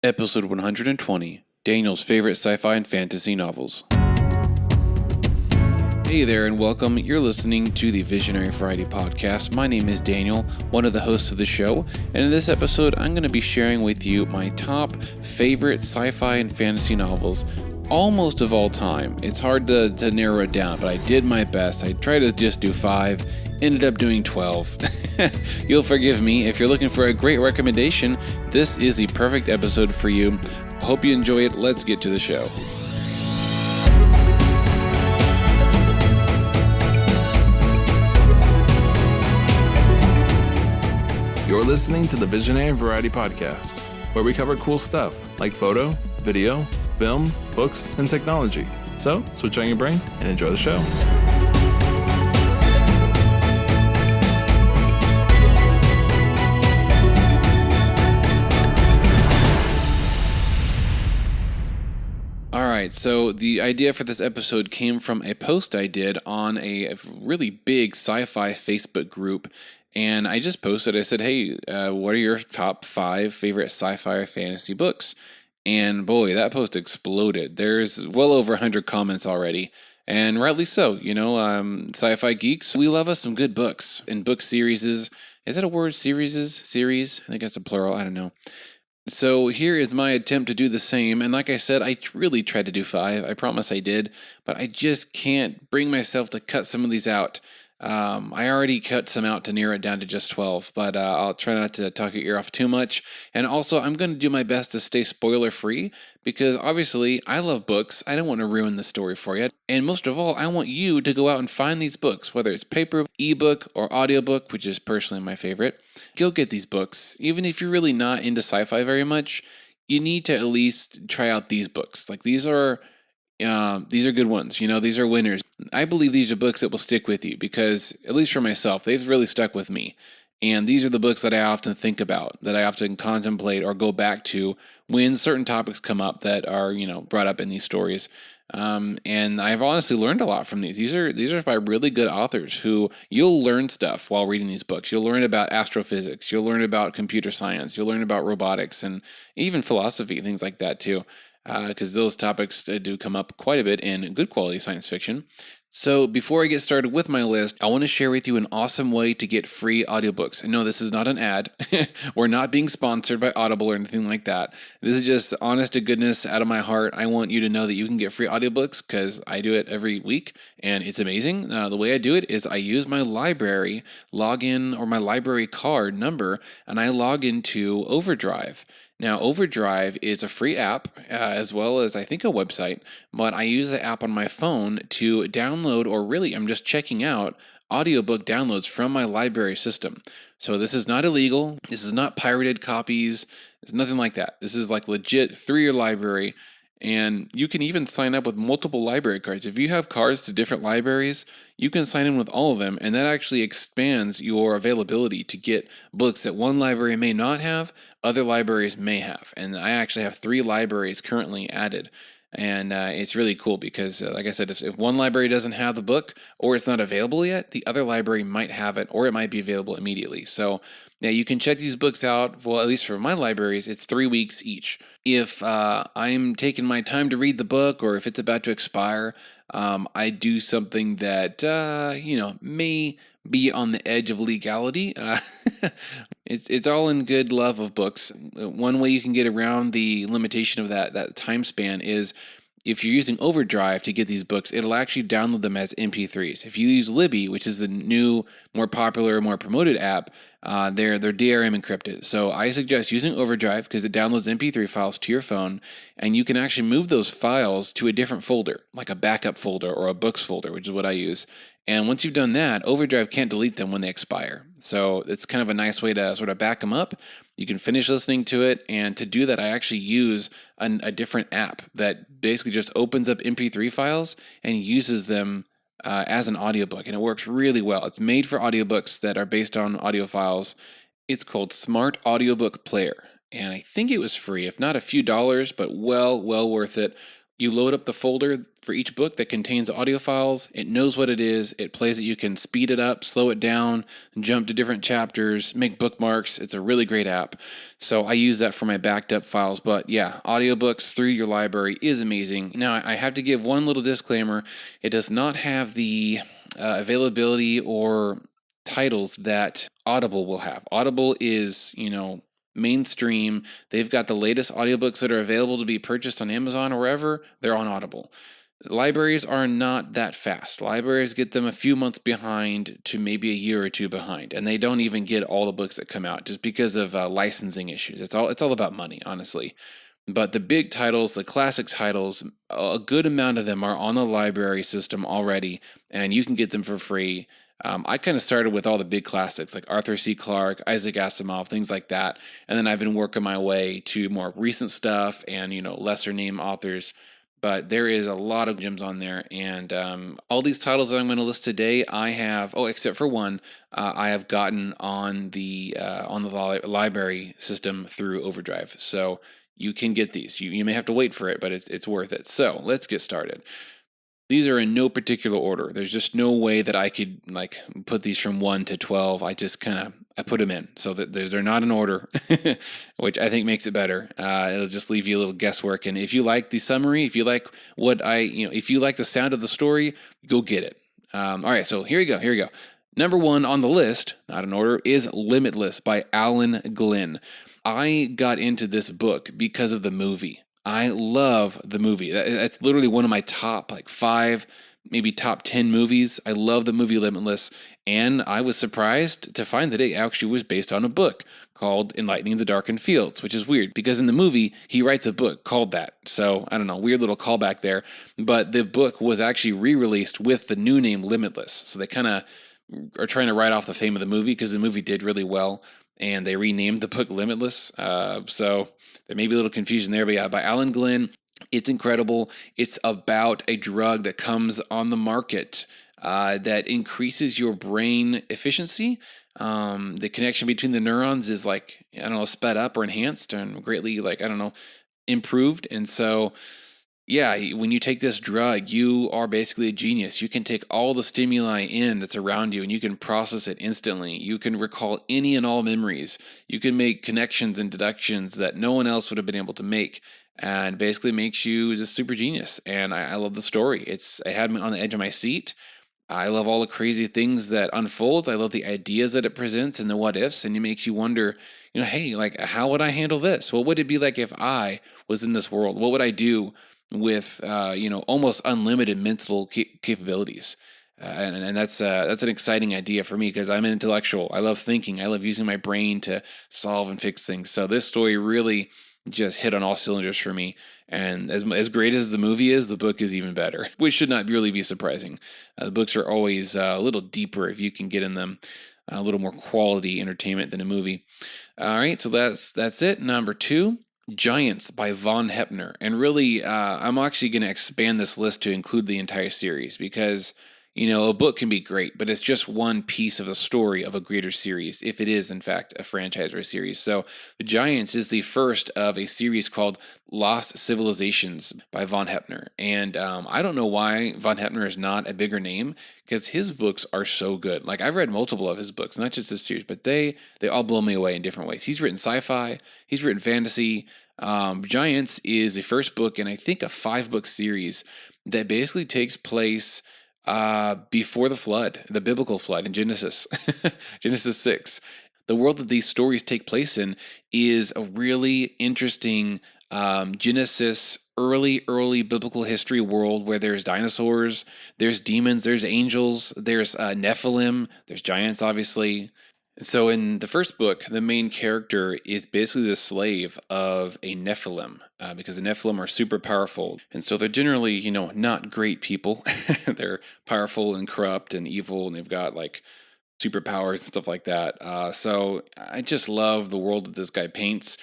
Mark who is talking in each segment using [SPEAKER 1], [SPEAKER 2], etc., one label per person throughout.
[SPEAKER 1] Episode 120, Daniel's favorite sci-fi and fantasy novels. Hey there and welcome. You're listening to the Visionary Variety Podcast. My name is Daniel, one of the hosts of the show, and in this episode I'm going to be sharing with you my top favorite sci-fi and fantasy novels almost of all time. It's hard to narrow it down, but I did my best. I tried to just do 5, ended up doing 12. You'll forgive me. If you're looking for a great recommendation, this is the perfect episode for you. Hope you enjoy it. Let's get to the show.
[SPEAKER 2] You're listening to the Visionary Variety Podcast, where we cover cool stuff like photo, video, film, books, and technology. So, switch on your brain and enjoy the show.
[SPEAKER 1] Alright, so the idea for this episode came from a post I did on a really big sci-fi Facebook group. And I just posted, I said, hey, what are your top 5 favorite sci-fi or fantasy books? And boy, that post exploded. There's well over 100 comments already. And rightly so, sci-fi geeks, we love us some good books and book series. Is that a word? Series? I think that's a plural. I don't know. So here is my attempt to do the same. And like I said, I really tried to do 5. I promise I did. But I just can't bring myself to cut some of these out. I already cut some out to narrow it down to just 12, but I'll try not to talk your ear off too much. And also, I'm going to do my best to stay spoiler free because obviously I love books. I don't want to ruin the story for you. And most of all, I want you to go out and find these books, whether it's paper, ebook, or audiobook, which is personally my favorite. Go get these books. Even if you're really not into sci-fi very much, you need to at least try out these books. Like these are good ones. These are winners. I believe these are books that will stick with you because, at least for myself, they've really stuck with me. And these are the books that I often think about, that I often contemplate or go back to when certain topics come up that are, brought up in these stories. And I've honestly learned a lot from these. These are by really good authors who you'll learn stuff while reading these books. You'll learn about astrophysics. You'll learn about computer science. You'll learn about robotics and even philosophy, things like that too. Because those topics do come up quite a bit in good quality science fiction. So before I get started with my list, I want to share with you an awesome way to get free audiobooks. And no, this is not an ad. We're not being sponsored by Audible or anything like that. This is just honest to goodness out of my heart. I want you to know that you can get free audiobooks because I do it every week and it's amazing. The way I do it is I use my library login or my library card number and I log into Overdrive. Now, Overdrive is a free app, as well as, I think, a website, but I use the app on my phone to download, or really, I'm just checking out audiobook downloads from my library system. So this is not illegal. This is not pirated copies. It's nothing like that. This is like legit through your library, and you can even sign up with multiple library cards. If you have cards to different libraries, you can sign in with all of them, and that actually expands your availability to get books that one library may not have, other libraries may have. And I actually have 3 libraries currently added. And it's really cool because, like I said, if one library doesn't have the book or it's not available yet, the other library might have it or it might be available immediately. So yeah, you can check these books out. Well, at least for my libraries, it's 3 weeks each. If I'm taking my time to read the book or if it's about to expire, I do something that, may be on the edge of legality. It's all in good love of books. One way you can get around the limitation of that time span is if you're using Overdrive to get these books, it'll actually download them as MP3s. If you use Libby, which is the new, more popular, more promoted app, they're DRM encrypted. So I suggest using Overdrive because it downloads MP3 files to your phone, and you can actually move those files to a different folder, like a backup folder or a books folder, which is what I use. And once you've done that, Overdrive can't delete them when they expire. So it's kind of a nice way to sort of back them up. You can finish listening to it. And to do that, I actually use a different app that basically just opens up MP3 files and uses them as an audiobook. And it works really well. It's made for audiobooks that are based on audio files. It's called Smart Audiobook Player. And I think it was free, if not a few dollars, but well worth it. You load up the folder for each book that contains audio files. It knows what it is. It plays it. You can speed it up, slow it down, jump to different chapters, make bookmarks. It's a really great app. So I use that for my backed up files. But yeah, audiobooks through your library is amazing. Now, I have to give one little disclaimer. It does not have the availability or titles that Audible will have. Audible is, mainstream. They've got the latest audiobooks that are available to be purchased on Amazon or wherever. They're on Audible. Libraries are not that fast. Libraries get them a few months behind to maybe a year or two behind, and they don't even get all the books that come out just because of licensing issues. It's all about money, honestly. But the big titles, the classic titles, a good amount of them are on the library system already, and you can get them for free. I kind of started with all the big classics like Arthur C. Clarke, Isaac Asimov, things like that. And then I've been working my way to more recent stuff and, lesser name authors. But there is a lot of gems on there. And all these titles that I'm going to list today, I have, except for one, I have gotten on the library system through Overdrive. So you can get these. You may have to wait for it, but it's worth it. So let's get started. These are in no particular order. There's just no way that I could put these from 1 to 12. I just I put them in so that they're not in order, which I think makes it better. It'll just leave you a little guesswork. And if you like the summary, if you like if you like the sound of the story, go get it. All right, so here we go. Number 1 on the list, not in order, is Limitless by Alan Glenn. I got into this book because of the movie. I love the movie. That's literally one of my top 5, maybe top 10 movies. I love the movie Limitless, and I was surprised to find that it actually was based on a book called Enlightening the Darkened Fields, which is weird because in the movie, he writes a book called that. So, I don't know, weird little callback there. But the book was actually re-released with the new name Limitless. So they kind of are trying to write off the fame of the movie because the movie did really well. And they renamed the book Limitless. So there may be a little confusion there, but yeah, by Alan Glenn, it's incredible. It's about a drug that comes on the market that increases your brain efficiency. The connection between the neurons is sped up or enhanced and greatly improved. And so, yeah, when you take this drug, you are basically a genius. You can take all the stimuli in that's around you and you can process it instantly. You can recall any and all memories. You can make connections and deductions that no one else would have been able to make, and basically makes you just super genius. And I love the story. It had me on the edge of my seat. I love all the crazy things that unfolds. I love the ideas that it presents and the what ifs, and it makes you wonder, hey, how would I handle this? What would it be like if I was in this world? What would I do with almost unlimited mental capabilities? And that's an exciting idea for me because I'm an intellectual. I love thinking. I love using my brain to solve and fix things. So this story really just hit on all cylinders for me. And as great as the movie is, the book is even better, which should not really be surprising. The books are always a little deeper if you can get in them. A little more quality entertainment than a movie. All right, so that's it. Number 2. Giants by Von Heppner. And really, I'm actually going to expand this list to include the entire series because, a book can be great, but it's just one piece of the story of a greater series, if it is, in fact, a franchise or a series. So Giants is the first of a series called Lost Civilizations by Von Heppner. And I don't know why Von Heppner is not a bigger name because his books are so good. I've read multiple of his books, not just this series, but they all blow me away in different ways. He's written sci-fi, he's written fantasy. Giants is the first book in, I think, a 5-book series that basically takes place before the flood, the biblical flood in Genesis, Genesis 6. The world that these stories take place in is a really interesting Genesis, early biblical history world where there's dinosaurs, there's demons, there's angels, there's Nephilim, there's giants, obviously. So in the first book, the main character is basically the slave of a Nephilim because the Nephilim are super powerful. And so they're generally, not great people. They're powerful and corrupt and evil, and they've got superpowers and stuff like that. So I just love the world that this guy paints.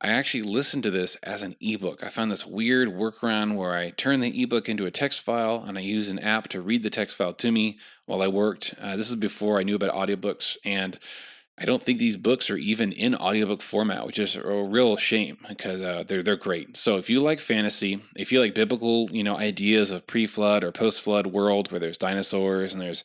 [SPEAKER 1] I actually listened to this as an ebook. I found this weird workaround where I turn the ebook into a text file and I use an app to read the text file to me while I worked. This is before I knew about audiobooks, and I don't think these books are even in audiobook format, which is a real shame because they're great. So if you like fantasy, if you like biblical, ideas of pre-flood or post-flood world where there's dinosaurs and there's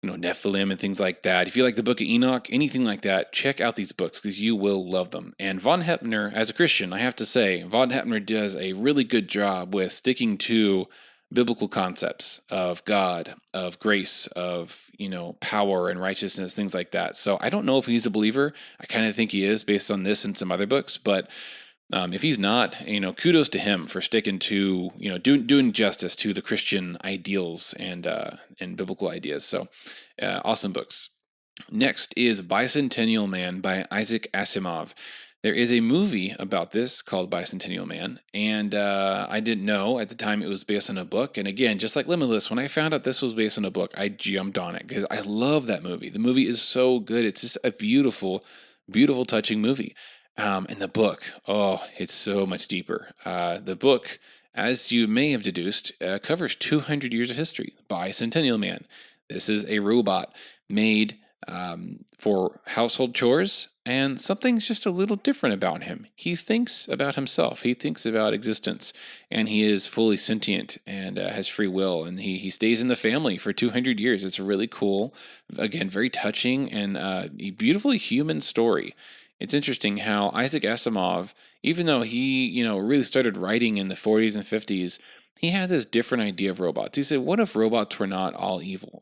[SPEAKER 1] Nephilim and things like that. If you like the Book of Enoch, anything like that, check out these books because you will love them. And von Heppner, as a Christian, I have to say, von Heppner does a really good job with sticking to biblical concepts of God, of grace, of power and righteousness, things like that. So I don't know if he's a believer. I kind of think he is based on this and some other books, but if he's not, kudos to him for sticking to, doing justice to the Christian ideals and biblical ideas. So, awesome books. Next is Bicentennial Man by Isaac Asimov. There is a movie about this called Bicentennial Man, and I didn't know at the time it was based on a book. And again, just like Limitless, when I found out this was based on a book, I jumped on it because I love that movie. The movie is so good. It's just a beautiful, beautiful, touching movie. And the book, it's so much deeper. The book, as you may have deduced, covers 200 years of history. Bicentennial Man. This is a robot made for household chores, and something's just a little different about him. He thinks about himself. He thinks about existence, and he is fully sentient and has free will, and he stays in the family for 200 years. It's a really cool, again, very touching and a beautifully human story. It's interesting how Isaac Asimov, even though he, really started writing in the 40s and 50s, he had this different idea of robots. He said, what if robots were not all evil?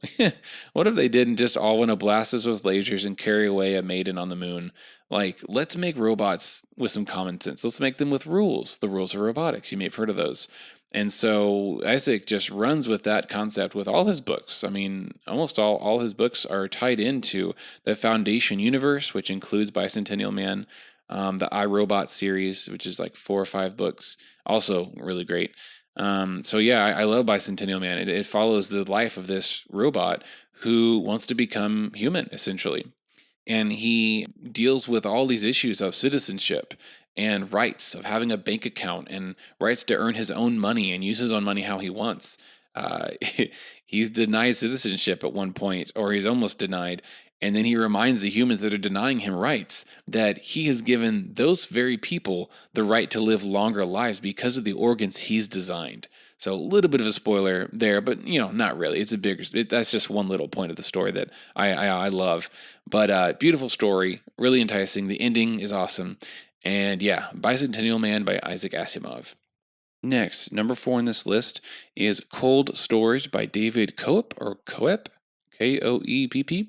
[SPEAKER 1] What if they didn't just all want to blast us with lasers and carry away a maiden on the moon? Like, let's make robots with some common sense. Let's make them with rules. The rules of robotics. You may have heard of those. And so Isaac just runs with that concept with all his books. I mean, almost all his books are tied into the Foundation universe, which includes Bicentennial Man, the iRobot series, which is like 4 or 5 books, also really great. So yeah, I love Bicentennial Man. It follows the life of this robot who wants to become human, essentially. And he deals with all these issues of citizenship and rights, of having a bank account and rights to earn his own money and use his own money how he wants. Uh, he's denied citizenship at one point, or he's almost denied. And then he reminds the humans that are denying him rights that he has given those very people the right to live longer lives because of the organs he's designed. So a little bit of a spoiler there, but not really. It's a bigger. That's just one little point of the story that I love. But beautiful story, really enticing. The ending is awesome, and yeah, Bicentennial Man by Isaac Asimov. Next, number 4 on this list is Cold Storage by David Koepp or Koepp. Koepp.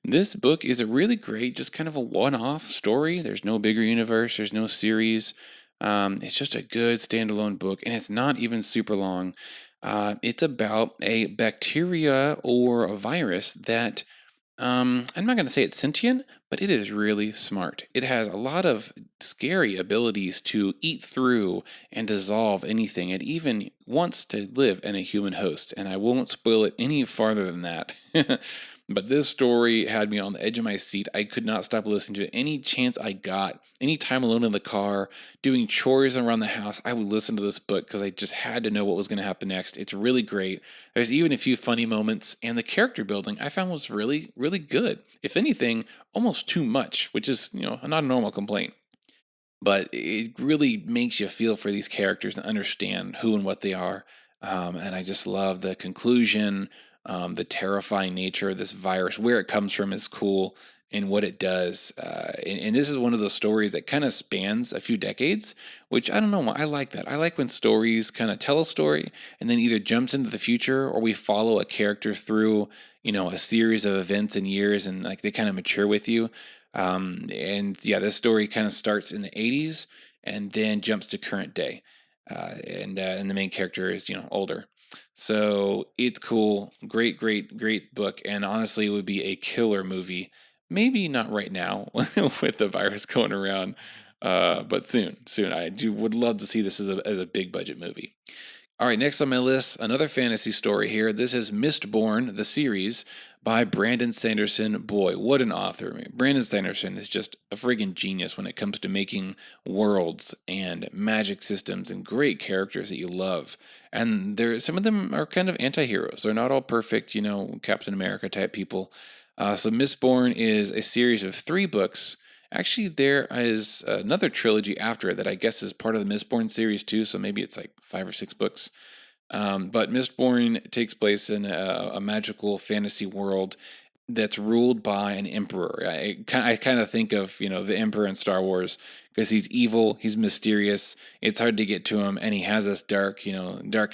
[SPEAKER 1] This book is a really great, just kind of a one-off story. There's no bigger universe. There's no series. It's just a good standalone book, and it's not even super long. It's about a bacteria or a virus that I'm not going to say it's sentient, but it is really smart. It has a lot of scary abilities to eat through and dissolve anything. It even wants to live in a human host, and I won't spoil it any farther than that. But this story had me on the edge of my seat. I could not stop listening to it. Any chance I got, any time alone in the car, doing chores around the house, I would listen to this book because I just had to know what was going to happen next. It's really great. There's even a few funny moments, and the character building I found was really, really good. If anything, almost too much, which is, not a normal complaint. But it really makes you feel for these characters and understand who and what they are. And I just love the conclusion. The terrifying nature of this virus, where it comes from is cool, and what it does. And this is one of those stories that kind of spans a few decades, which I don't know. I like that. I like when stories kind of tell a story and then either jumps into the future or we follow a character through, a series of events and years, and like they kind of mature with you. And yeah, this story kind of starts in the 80s and then jumps to current day. And the main character is, older. So it's cool. Great, great, great book. And honestly, it would be a killer movie. Maybe not right now with the virus going around, but soon. I would love to see this as a big budget movie. All right, next on my list, another fantasy story here. This is Mistborn, the series, by Brandon Sanderson. Boy, what an author. I mean, Brandon Sanderson is just a friggin' genius when it comes to making worlds and magic systems and great characters that you love. And some of them are kind of anti-heroes. They're not all perfect, Captain America type people. So Mistborn is a series of 3 books. Actually, there is another trilogy after it that I guess is part of the Mistborn series too, so maybe it's like 5 or 6 books. But Mistborn takes place in a magical fantasy world that's ruled by an emperor. I kind of think of, the emperor in Star Wars because he's evil, he's mysterious, it's hard to get to him, and he has this dark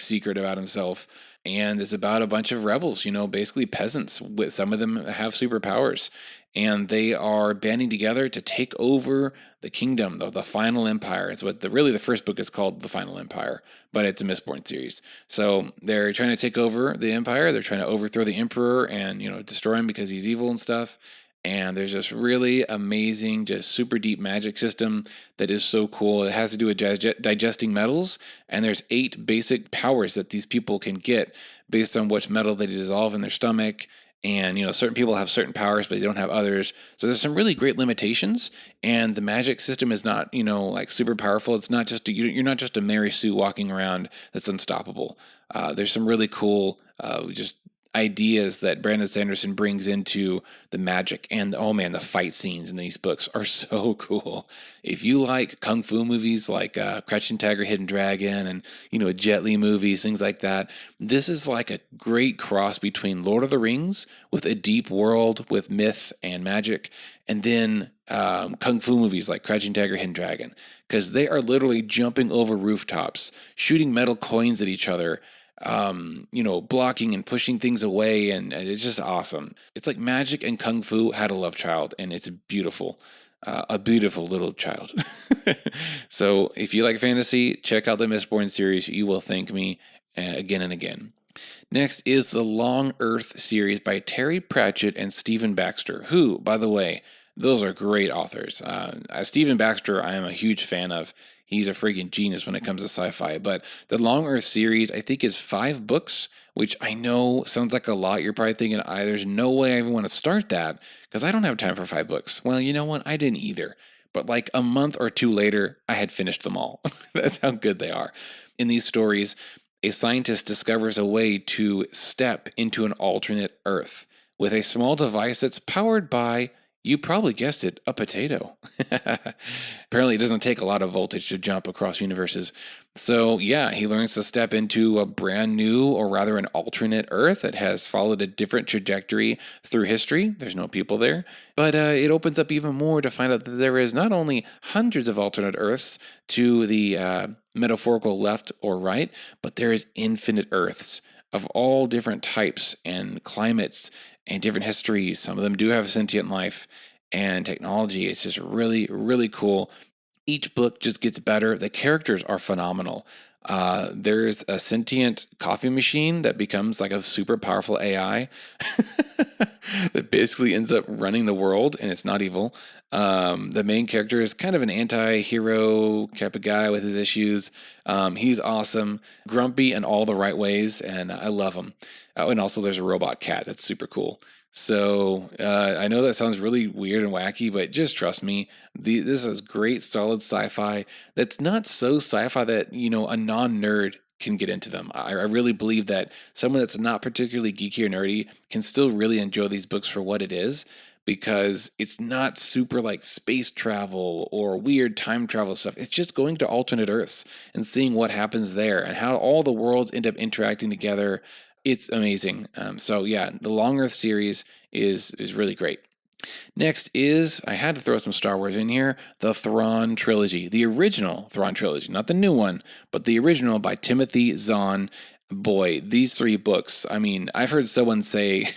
[SPEAKER 1] secret about himself. And it's about a bunch of rebels, basically peasants. With some of them have superpowers, and they are banding together to take over the kingdom, the final empire. It's what the first book is called, The Final Empire, but it's a Mistborn series. So they're trying to take over the empire. They're trying to overthrow the emperor and destroy him because he's evil and stuff. And there's this really amazing, just super deep magic system that is so cool. It has to do with digesting metals, and there's 8 basic powers that these people can get based on which metal they dissolve in their stomach. And certain people have certain powers, but they don't have others. So there's some really great limitations, and the magic system is not like super powerful. It's not just you're not just a Mary Sue walking around that's unstoppable. There's some really cool just ideas that Brandon Sanderson brings into the magic, and oh man, the fight scenes in these books are so cool. If you like kung fu movies like Crouching Tiger, Hidden Dragon, and Jet Li movies, things like that, this is like a great cross between Lord of the Rings with a deep world with myth and magic, and then kung fu movies like Crouching Tiger, Hidden Dragon, because they are literally jumping over rooftops, shooting metal coins at each other, blocking and pushing things away, and it's just awesome. It's like magic and kung fu had a love child, and it's beautiful. A beautiful little child. So if you like fantasy, check out the Mistborn series. You will thank me again and again. Next is the Long Earth series by Terry Pratchett and Stephen Baxter, who, by the way, those are great authors. Stephen Baxter, I am a huge fan of. He's a freaking genius when it comes to sci-fi. But the Long Earth series, I think, is 5 books, which I know sounds like a lot. You're probably thinking, there's no way I even want to start that because I don't have time for 5 books. Well, you know what? I didn't either. But like a month or 2 later, I had finished them all. That's how good they are. In these stories, a scientist discovers a way to step into an alternate Earth with a small device that's powered by, you probably guessed it, a potato. Apparently, it doesn't take a lot of voltage to jump across universes. So, yeah, he learns to step into a brand new, or rather an alternate Earth that has followed a different trajectory through history. There's no people there. But it opens up even more to find out that there is not only hundreds of alternate Earths to the metaphorical left or right, but there is infinite Earths of all different types and climates and different histories. Some of them do have sentient life and technology. It's just really, really cool. Each book just gets better. The characters are phenomenal. There's a sentient coffee machine that becomes like a super powerful AI that basically ends up running the world, and it's not evil. The main character is kind of an anti-hero type of guy with his issues. He's awesome, grumpy in all the right ways, and I love him. And also there's a robot cat that's super cool. So I know that sounds really weird and wacky, but just trust me, this is great, solid sci-fi that's not so sci-fi that, a non-nerd can get into them. I really believe that someone that's not particularly geeky or nerdy can still really enjoy these books for what it is, because it's not super like space travel or weird time travel stuff. It's just going to alternate Earths and seeing what happens there and how all the worlds end up interacting together. It's amazing. So yeah, the Long Earth series is really great. Next is, I had to throw some Star Wars in here, the Thrawn Trilogy. The original Thrawn Trilogy, not the new one, but the original by Timothy Zahn. Boy, these 3 books, I mean, I've heard someone say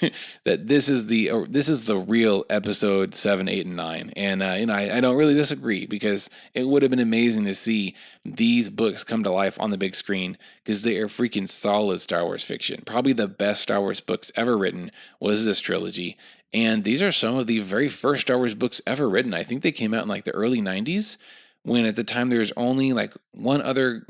[SPEAKER 1] that this is the real episode 7, 8, and 9. And, I don't really disagree, because it would have been amazing to see these books come to life on the big screen, because they are freaking solid Star Wars fiction. Probably the best Star Wars books ever written was this trilogy. And these are some of the very first Star Wars books ever written. I think they came out in like the early 90s, when at the time there was only like one other,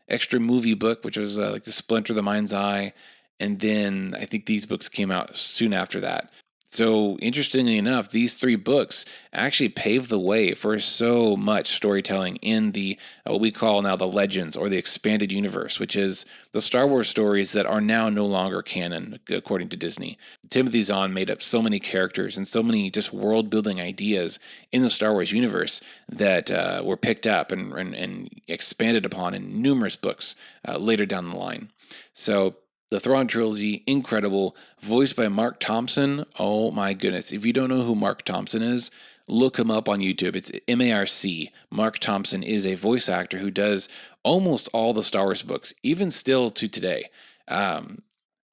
[SPEAKER 1] extra movie book, which was like the Splinter of the Mind's Eye. And then I think these books came out soon after that. So, interestingly enough, these three books actually paved the way for so much storytelling in the what we call now the Legends or the expanded universe, which is the Star Wars stories that are now no longer canon, according to Disney. Timothy Zahn made up so many characters and so many just world building ideas in the Star Wars universe that were picked up and expanded upon in numerous books later down the line. So, the Thrawn Trilogy, incredible, voiced by Mark Thompson. Oh my goodness. If you don't know who Mark Thompson is, look him up on YouTube. It's MARC. Mark Thompson is a voice actor who does almost all the Star Wars books, even still to today. And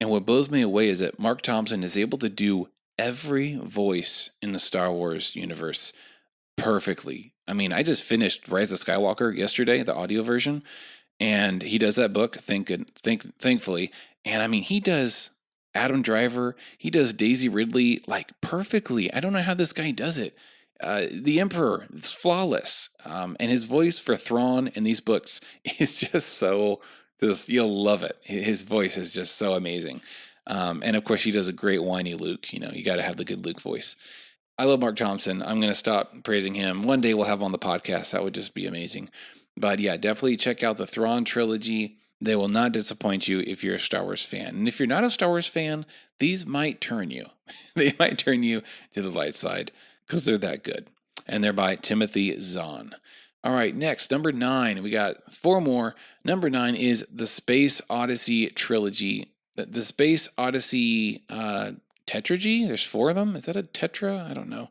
[SPEAKER 1] what blows me away is that Mark Thompson is able to do every voice in the Star Wars universe perfectly. I mean, I just finished Rise of Skywalker yesterday, the audio version, and he does that book, thankfully. And I mean, he does Adam Driver, he does Daisy Ridley like perfectly. I don't know how this guy does it. The Emperor, it's flawless. And his voice for Thrawn in these books is just so, you'll love it. His voice is just so amazing. And of course, he does a great whiny Luke. You got to have the good Luke voice. I love Mark Thompson. I'm going to stop praising him. One day we'll have him on the podcast. That would just be amazing. But yeah, definitely check out the Thrawn Trilogy. They will not disappoint you if you're a Star Wars fan. And if you're not a Star Wars fan, these might turn you. They might turn you to the light side because they're that good. And they're by Timothy Zahn. All right, next, number 9. We got 4 more. Number 9 is the Space Odyssey Trilogy. The Space Odyssey tetralogy? There's 4 of them? Is that a tetra? I don't know.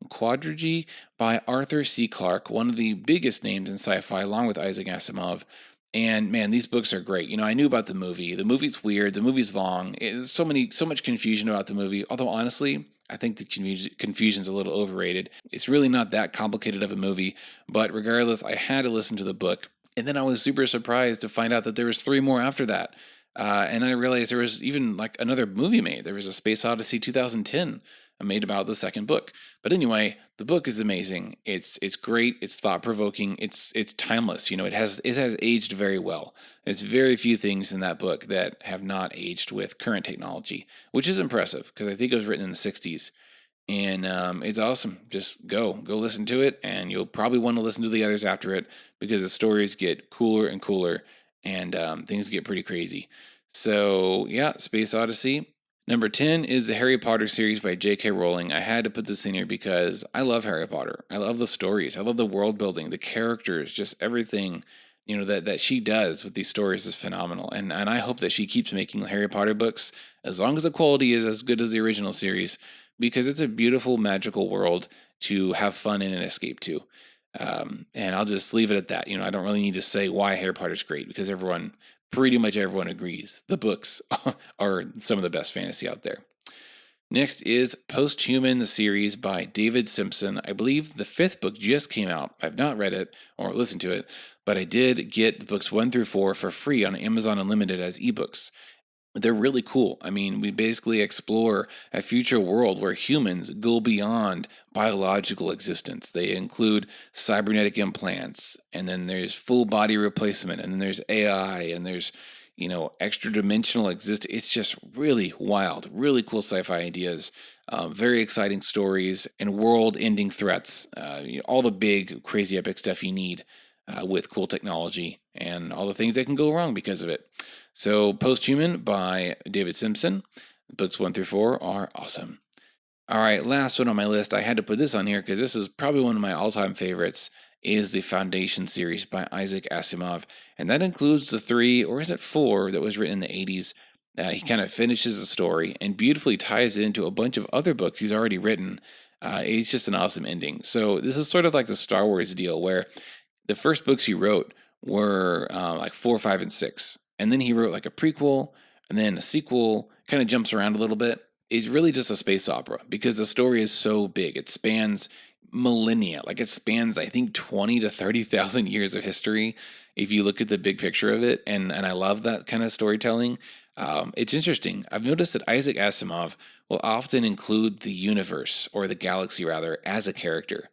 [SPEAKER 1] Quadrilogy by Arthur C. Clarke, one of the biggest names in sci-fi, along with Isaac Asimov. And man, these books are great. I knew about the movie. The movie's weird. The movie's long. There's so much confusion about the movie. Although honestly, I think the confusion's a little overrated. It's really not that complicated of a movie. But regardless, I had to listen to the book. And then I was super surprised to find out that there was 3 more after that. And I realized there was even like another movie made. There was a Space Odyssey 2010 made about the second book. But anyway, the book is amazing. It's great. It's thought provoking. It's timeless. It has aged very well. There's very few things in that book that have not aged with current technology, which is impressive because I think it was written in the 60s. And it's awesome. Just go listen to it, and you'll probably want to listen to the others after it because the stories get cooler and cooler, and things get pretty crazy. So yeah, Space Odyssey. Number 10 is the Harry Potter series by J.K. Rowling. I had to put this in here because I love Harry Potter. I love the stories. I love the world building, the characters, just everything that she does with these stories is phenomenal. And I hope that she keeps making Harry Potter books as long as the quality is as good as the original series, because it's a beautiful, magical world to have fun in and escape to. And I'll just leave it at that. I don't really need to say why Harry Potter's great because pretty much everyone agrees. The books are some of the best fantasy out there. Next is Posthuman, the series by David Simpson. I believe the 5th book just came out. I've not read it or listened to it, but I did get the books 1 through 4 for free on Amazon Unlimited as ebooks. They're really cool. I mean, we basically explore a future world where humans go beyond biological existence. They include cybernetic implants, and then there's full body replacement, and then there's AI, and there's, extra dimensional existence. It's just really wild, really cool sci-fi ideas, very exciting stories, and world-ending threats. All the big, crazy, epic stuff you need with cool technology and all the things that can go wrong because of it. So Posthuman by David Simpson. Books 1 through 4 are awesome. All right, last one on my list. I had to put this on here because this is probably one of my all-time favorites, is the Foundation series by Isaac Asimov. And that includes the 3, or is it 4, that was written in the 80s. He kind of finishes the story and beautifully ties it into a bunch of other books he's already written. It's just an awesome ending. So this is sort of like the Star Wars deal where the first books he wrote were like 4, 5, and 6. And then he wrote like a prequel and then a sequel, kind of jumps around a little bit. It's really just a space opera because the story is so big. It spans millennia. Like it spans, I think, 20 to 30,000 years of history if you look at the big picture of it. And I love that kind of storytelling. It's interesting. I've noticed that Isaac Asimov will often include the universe, or the galaxy rather, as a character.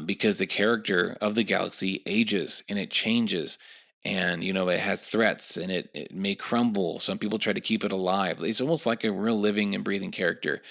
[SPEAKER 1] Because the character of the galaxy ages and it changes, and it has threats and it may crumble. Some people try to keep it alive. It's almost like a real living and breathing character,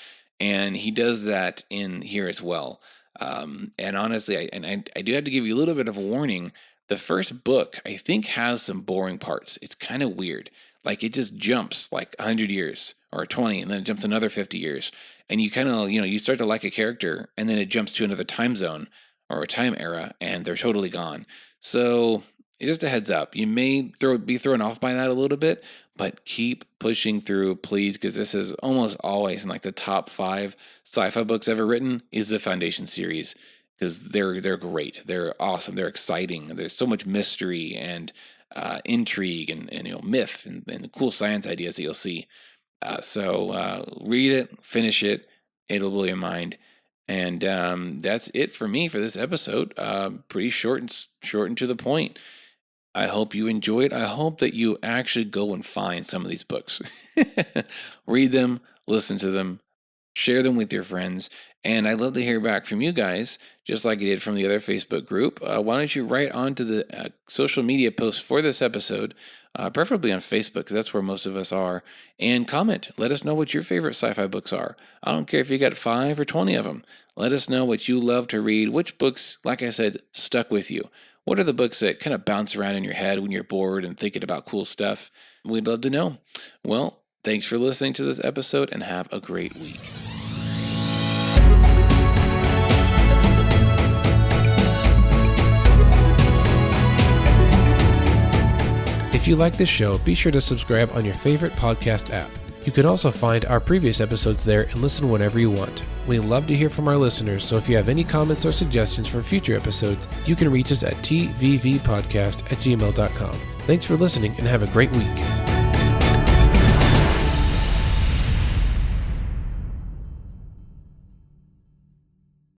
[SPEAKER 1] And he does that in here as well. And honestly, I do have to give you a little bit of a warning. The first book, I think, has some boring parts. It's kind of weird. Like it just jumps like 100 years or 20, and then it jumps another 50 years. And you kind of, you start to like a character, and then it jumps to another time zone or a time era, and they're totally gone. So just a heads up. You may be thrown off by that a little bit, but keep pushing through, please, because this is almost always in like the top 5 sci-fi books ever written is the Foundation series, because they're great. They're awesome. They're exciting. There's so much mystery and intrigue and myth and cool science ideas that you'll see. So read it, finish it. It'll blow your mind. And that's it for me for this episode. Pretty short and to the point. I hope you enjoyed. I hope that you actually go and find some of these books. Read them, listen to them, share them with your friends. And I'd love to hear back from you guys, just like I did from the other Facebook group. Why don't you write onto the social media posts for this episode, preferably on Facebook, because that's where most of us are, and comment. Let us know what your favorite sci-fi books are. I don't care if you got 5 or 20 of them. Let us know what you love to read, which books, like I said, stuck with you. What are the books that kind of bounce around in your head when you're bored and thinking about cool stuff? We'd love to know. Well, thanks for listening to this episode, and have a great week.
[SPEAKER 3] If you like this show, be sure to subscribe on your favorite podcast app. You can also find our previous episodes there and listen whenever you want. We love to hear from our listeners, so if you have any comments or suggestions for future episodes, you can reach us at tvvpodcast@gmail.com. Thanks for listening and have a great week.